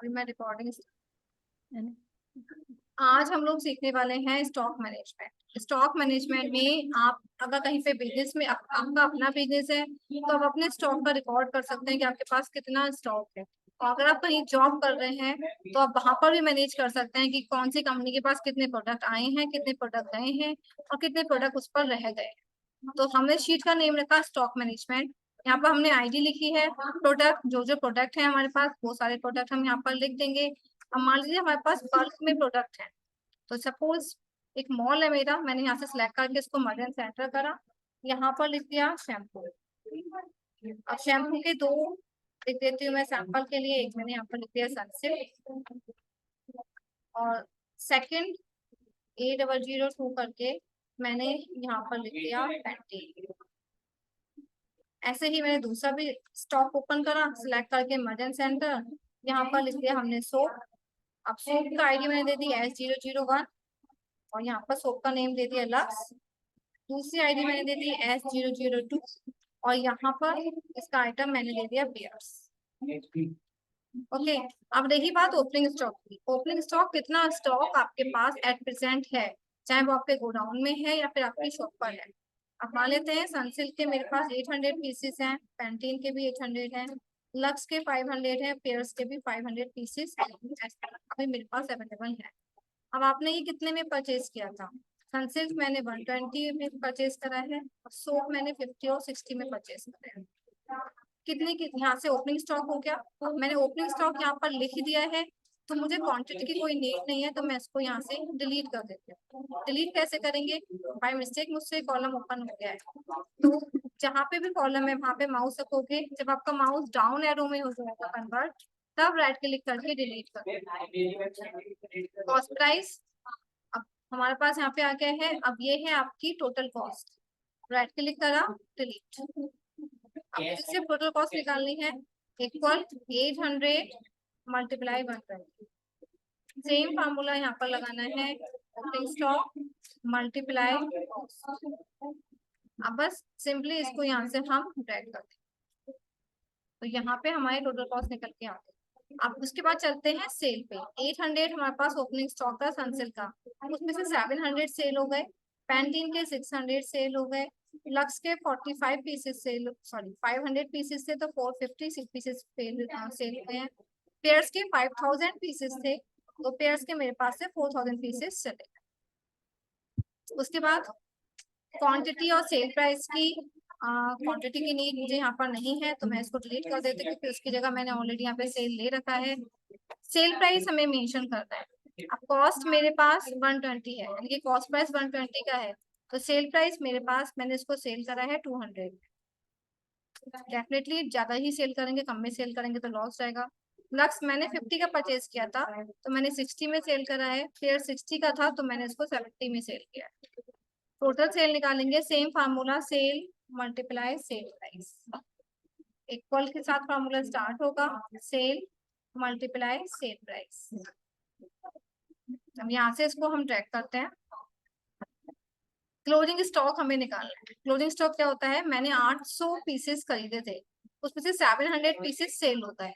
अभी मैं रिकॉर्डिंग। आज हम लोग सीखने वाले हैं स्टॉक मैनेजमेंट। स्टॉक मैनेजमेंट में आप अगर कहीं पे बिजनेस में आपका अपना बिजनेस है तो आप अपने स्टॉक का रिकॉर्ड कर सकते हैं कि आपके पास कितना स्टॉक है। और अगर आप कहीं जॉब कर रहे हैं तो आप वहां पर भी मैनेज कर सकते हैं कि कौन सी कंपनी के पास कितने प्रोडक्ट आए हैं, कितने प्रोडक्ट गए हैं और कितने प्रोडक्ट उस पर रह गए। तो हमने शीट का नेम रखा स्टॉक मैनेजमेंट। यहाँ पर हमने आईडी लिखी है, प्रोडक्ट जो जो प्रोडक्ट है हमारे पास वो सारे प्रोडक्ट हम यहाँ पर लिख देंगे। अब मान लीजिए हमारे पास बल्क में प्रोडक्ट है, तो सपोज एक मॉल है मेरा, मैंने यहाँ से सिलेक्ट करके इसको मर्चेंट सेंटर करा, यहाँ पर लिख दिया शैम्पू। अब शैम्पू के दो लिख देती हूँ मैं सैंपल के लिए, एक मैंने यहाँ पर लिख दिया सनसिल्क और सेकंड A002 करके मैंने यहाँ पर लिख दिया पैंटीन। ऐसे ही मैंने दूसरा भी स्टॉक ओपन करा, सिलेक्ट करके मर्चेंट सेंटर, यहाँ पर लिख दिया हमने सोप। अब सोप का आईडी मैंने दे दी S001 और यहाँ पर सोप का नेम दे दिया लक्स। दूसरी आईडी मैंने दे दी S002 और यहाँ पर इसका आइटम मैंने दे दिया बियर्स। ओके, अब रही बात ओपनिंग स्टॉक की। ओपनिंग स्टॉक कितना स्टॉक आपके पास एट प्रेजेंट है, चाहे वो आपके गोडाउन में है या फिर आपकी शॉप पर है। अब मान लेते हैं सनसिल्क के मेरे पास 800 पीसेस हैं, पैंटीन के भी 800 हैं, लक्स के 500 हैं, पेयर्स के भी 500 पीसेस अभी मेरे पास अवेलेबल है। अब आपने ये कितने में परचेज किया था? सनसिल्क मैंने 120 में परचेज करा है, सोप मैंने 50 और 60 में परचेज करा है। कितने की यहाँ से ओपनिंग स्टॉक हो गया, मैंने ओपनिंग स्टॉक यहाँ पर लिख दिया है, तो मुझे क्वांटिटी की कोई नीड नहीं है, तो मैं इसको यहाँ से डिलीट कर देती हूँ। डिलीट कैसे करेंगे? बाय मिस्टेक मुझसे कॉलम ओपन हो गया है, तो जहाँ पे भी कॉलम है वहां पे माउस रखोगे, जब आपका माउस डाउन एरो में हो जाएगा कन्वर्ट, तब राइट क्लिक करके डिलीट कर। कॉस्ट प्राइस अब हमारे पास यहाँ पे आ गया है। अब ये है आपकी टोटल कॉस्ट, राइट क्लिक करा, डिलीट। अब इससे टोटल कॉस्ट निकालनी है, इक्वल 800 मल्टीप्लाई 120। सेम फार्मूला यहाँ पर लगाना है, ओपनिंग स्टॉक मल्टीप्लाई। अब बस सिंपली इसको यहाँ से हम ड्रैग करते हैं, तो यहाँ पे हमारे टोटल कॉस्ट निकल के आते हैं। अब उसके बाद चलते हैं सेल पे। 800 हमारे पास ओपनिंग स्टॉक था सनसिल्क का, उसमें से 700 सेल हो गए, पैंटीन के 600 सेल हो गए, लक्स के 45 पीसेस सेल, सॉरी 500 पीसेस थे तो 450 पीसेस सेल हुए हैं। पेयर्स के 5000 पीसेस थे, तो पेयर्स के मेरे पास से 4000 पीसेस चले। उसके बाद क्वांटिटी और सेल प्राइस की, क्वांटिटी की नीड मुझे यहाँ पर नहीं है तो मैं इसको डिलीट कर देती हूँ, क्योंकि उसकी जगह मैंने ऑलरेडी यहाँ पे सेल ले रखा है। सेल प्राइस हमें मेंशन करना है। अब कॉस्ट मेरे पास 120 है, यानी कि कॉस्ट प्राइस 120 का है, तो सेल प्राइस मेरे पास मैंने इसको सेल करा है 200। डेफिनेटली ज्यादा ही सेल करेंगे, कम में सेल करेंगे तो लॉस जाएगा। लक्स मैंने 50 का परचेज किया था तो मैंने 60 में सेल करा है, फिर 60 का था तो मैंने इसको 70 में सेल किया। टोटल सेल निकालेंगे, same formula, sell multiply sell price, equal के साथ फार्मूला स्टार्ट होगा, सेल मल्टीप्लाई सेल प्राइस। अब यहाँ से इसको हम ट्रैक करते हैं। क्लोजिंग स्टॉक हमें निकालना है। क्लोजिंग स्टॉक क्या होता है? मैंने 800 पीसेस खरीदे थे, उसमें से 700 पीसेस सेल होता है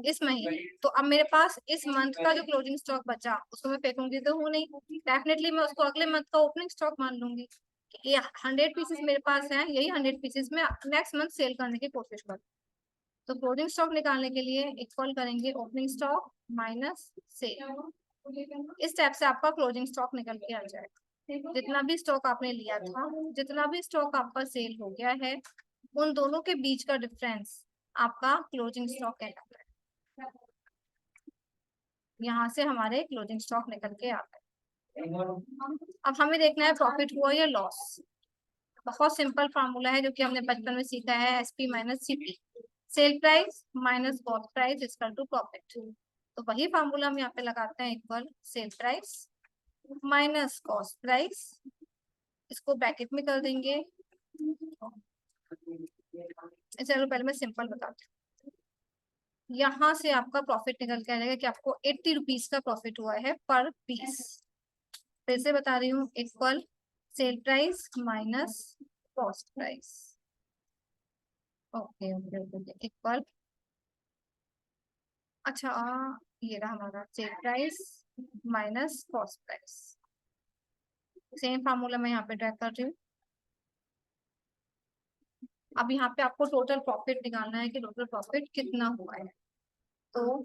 इस महीने, तो अब मेरे पास इस मंथ का जो क्लोजिंग स्टॉक बचा उसको मैं फेंकूंगी तो हूँ नहीं, डेफिनेटली मैं उसको अगले मंथ का ओपनिंग स्टॉक मान लूंगी। ये 100 पीसेस मेरे पास हैं, यही 100 पीसेस में नेक्स्ट मंथ सेल करने की कोशिश करूँ। तो क्लोजिंग स्टॉक निकालने के लिए इक्वल करेंगे ओपनिंग स्टॉक माइनस सेल। इस टाइप से आपका क्लोजिंग स्टॉक निकल के आ जाएगा। जितना भी स्टॉक आपने लिया था, जितना भी स्टॉक आपका सेल हो गया है, उन दोनों के बीच का डिफरेंस आपका क्लोजिंग स्टॉक कहलाता है। यहाँ से हमारे क्लोजिंग स्टॉक निकल के आता है। अब हमें देखना है प्रॉफिट हुआ या लॉस। बहुत सिंपल फार्मूला है जो कि हमने बचपन में सीखा है, SP minus CP, sell price minus cost price equal to profit. तो वही फार्मूला हम यहाँ पे लगाते हैं, equal sell price minus cost price, इसको ब्रैकेट में कर देंगे। चलो पहले मैं सिंपल बताती हूँ। यहाँ से आपका प्रॉफिट निकल के आ जाएगा कि आपको 80 रुपीज का प्रॉफिट हुआ है पर पीस। फिर से बता रही हूँ, equal sell price minus cost price. Okay okay okay, equal अच्छा, ये रहा हमारा cell price minus cost price. Same formula मैं यहाँ पे ड्रैग कर रही हूँ। अब यहाँ पे आपको टोटल प्रॉफिट निकालना है कि टोटल प्रॉफिट कितना हुआ है। तो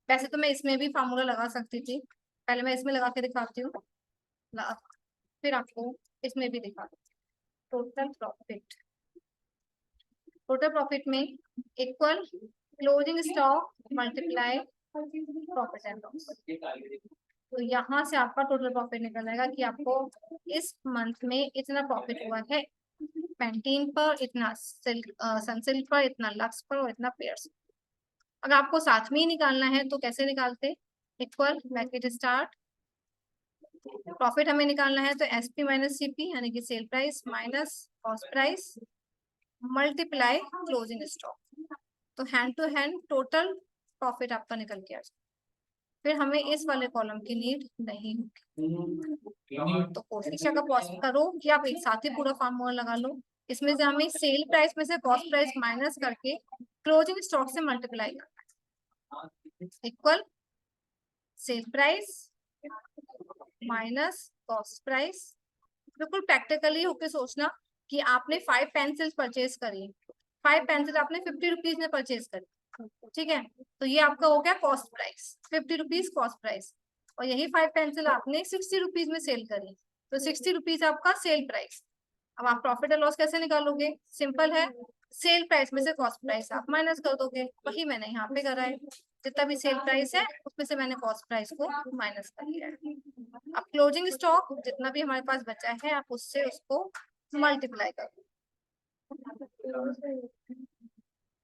वैसे तो मैं इसमें भी फार्मूला लगा सकती थी, पहले मैं इसमें लगा के दिखाती हूँ, फिर आपको इसमें भी दिखा टोटल प्रॉफिट। टोटल प्रॉफिट में equal closing stock multiply profit and loss. तो यहाँ से आपका टोटल प्रॉफिट निकल आएगा कि आपको इस मंथ में इतना प्रॉफिट हुआ है पैंटीन पर, इतना सिल्क सनसिल्क पर, इतना लक्स पर और इतना पेयर्स। अगर आपको साथ में ही निकालना है तो कैसे निकालते, इक्वल ब्रैकेट स्टार्ट, प्रॉफिट हमें निकालना है तो एसपी माइनस सीपी यानी कि sell price minus cost price multiply closing stock. तो hand to hand total profit आपका निकल के आ जाए, फिर हमें इस वाले कॉलम की नीड नहीं होगी। तो कोशिश अगर करो कि आप एक साथ ही पूरा फार्मूला लगा लो। इसमें से हमें सेल प्राइस में से कॉस्ट प्राइस माइनस करके क्लोजिंग स्टॉक से मल्टीप्लाई करना है, equal sell price minus cost price. बिल्कुल प्रैक्टिकली होके सोचना कि आपने 5 पेंसिल्स परचेज करी, 5 पेंसिल आपने 50 रुपीज में परचेज करी, ठीक है, तो ये आपका हो गया cost price, 50 rupees cost price. और यही 5 पेंसिल आपने 60 रुपीज में सेल करी, तो 60 रुपीज आपका सेल प्राइस। अब आप प्रॉफिट एंड लॉस कैसे निकालोगे, सिंपल है, सेल प्राइस में से कॉस्ट प्राइस आप माइनस कर दोगे, वही मैंने यहाँ पे करा है, जितना भी सेल प्राइस है उसमें से मैंने कॉस्ट प्राइस को माइनस कर लिया है। अब क्लोजिंग स्टॉक जितना भी हमारे पास बचा है आप उससे उसको मल्टीप्लाई करो,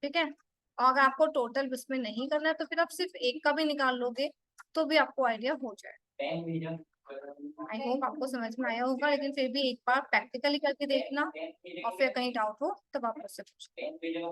ठीक है। और अगर आपको टोटल इसमें नहीं करना है तो फिर आप सिर्फ एक का भी निकाल लोगे तो भी आपको आइडिया हो जाए। आई होप आपको समझ में आया होगा, लेकिन फिर भी एक बार प्रैक्टिकली करके देखना और फिर कहीं डाउट हो तब आप मुझसे पूछो।